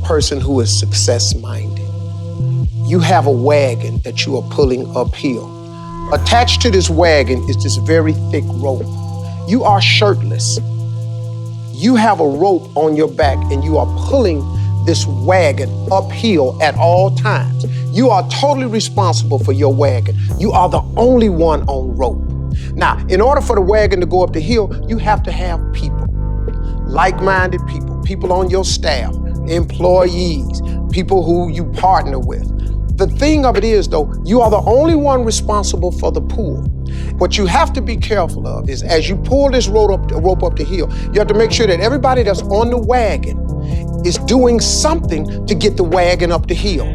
person who is success-minded. You have a wagon that you are pulling uphill. Attached to this wagon is this very thick rope. You are shirtless. You have a rope on your back and you are pulling this wagon uphill at all times. You are totally responsible for your wagon. You are the only one on rope. Now, in order for the wagon to go up the hill, you have to have people, like-minded people, people on your staff, employees, people who you partner with. The thing of it is, though, you are the only one responsible for the pull. What you have to be careful of is as you pull this rope up the hill, you have to make sure that everybody that's on the wagon is doing something to get the wagon up the hill.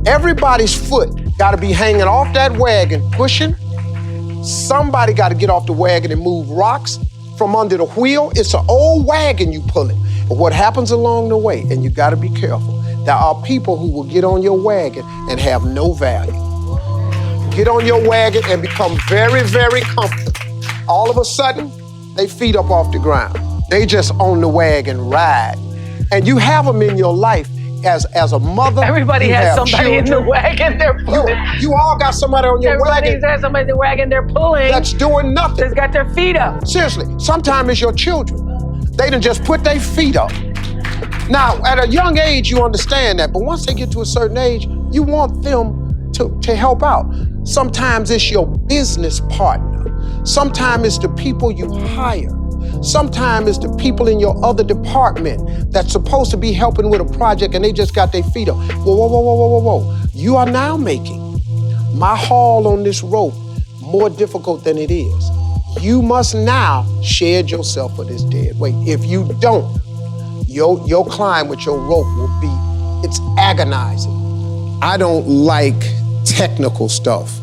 Everybody's foot got to be hanging off that wagon, pushing. Somebody got to get off the wagon and move rocks from under the wheel. It's an old wagon you pulling. But what happens along the way, and you got to be careful, there are people who will get on your wagon and have no value. Get on your wagon and become very, very comfortable. All of a sudden, they feet up off the ground. They just on the wagon ride. And you have them in your life as a mother. Everybody has somebody in the wagon they're pulling. You all got somebody on your wagon. Everybody has somebody in the wagon they're pulling. That's doing nothing. That's got their feet up. Seriously, sometimes it's your children. They done just put their feet up. Now, at a young age, you understand that, but once they get to a certain age, you want them to help out. Sometimes it's your business partner. Sometimes it's the people you hire. Sometimes it's the people in your other department that's supposed to be helping with a project and they just got their feet up. Whoa. You are now making my haul on this rope more difficult than it is. You must now shed yourself for this dead weight. If you don't, your climb with your rope will be, it's agonizing. I don't like technical stuff.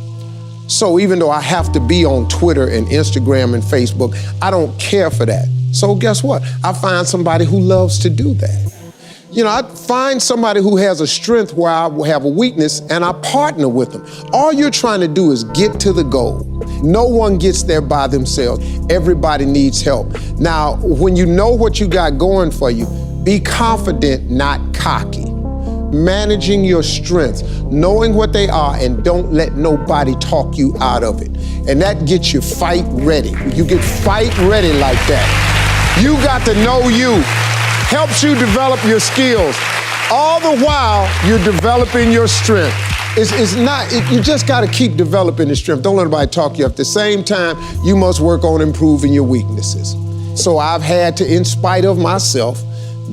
So even though I have to be on Twitter and Instagram and Facebook, I don't care for that. So guess what? I find somebody who loves to do that. You know, I find somebody who has a strength where I will have a weakness and I partner with them. All you're trying to do is get to the goal. No one gets there by themselves. Everybody needs help. Now, when you know what you got going for you, be confident, not cocky. Managing your strengths, knowing what they are, and don't let nobody talk you out of it. And that gets you fight ready. You get fight ready like that. You got to know you. Helps you develop your skills. All the while, you're developing your strength. You just got to keep developing the strength. Don't let anybody talk you up. At the same time, you must work on improving your weaknesses. So I've had to, in spite of myself,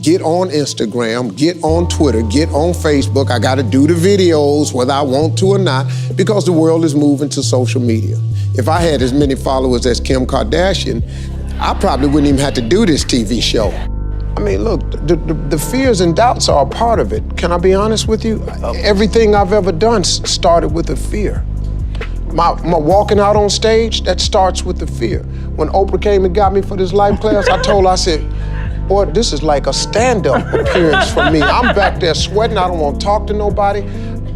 get on Instagram, get on Twitter, get on Facebook. I got to do the videos whether I want to or not because the world is moving to social media. If I had as many followers as Kim Kardashian, I probably wouldn't even have to do this TV show. I mean, look, the fears and doubts are a part of it. Can I be honest with you? Everything I've ever done started with a fear. My walking out on stage, that starts with the fear. When Oprah came and got me for this life class, I told her, I said, boy, this is like a stand-up appearance for me. I'm back there sweating, I don't want to talk to nobody.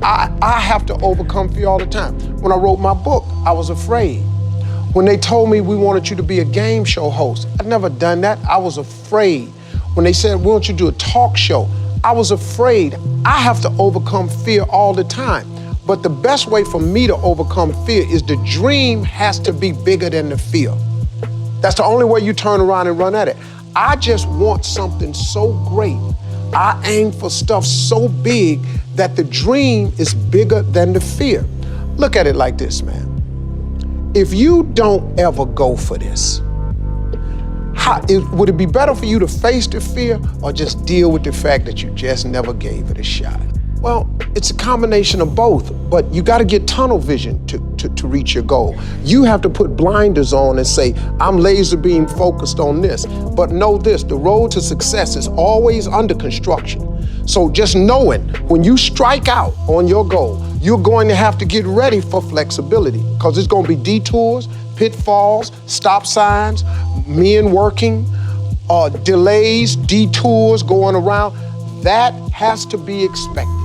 I have to overcome fear all the time. When I wrote my book, I was afraid. When they told me we wanted you to be a game show host, I'd never done that, I was afraid. When they said, we want you to do a talk show, I was afraid. I have to overcome fear all the time. But the best way for me to overcome fear is the dream has to be bigger than the fear. That's the only way you turn around and run at it. I just want something so great. I aim for stuff so big that the dream is bigger than the fear. Look at it like this, man. If you don't ever go for this, would it be better for you to face the fear or just deal with the fact that you just never gave it a shot? Well, it's a combination of both, but you got to get tunnel vision to reach your goal. You have to put blinders on and say, I'm laser beam focused on this. But know this, the road to success is always under construction. So just knowing when you strike out on your goal, you're going to have to get ready for flexibility because it's going to be detours, pitfalls, stop signs, men working, delays, detours going around. That has to be expected.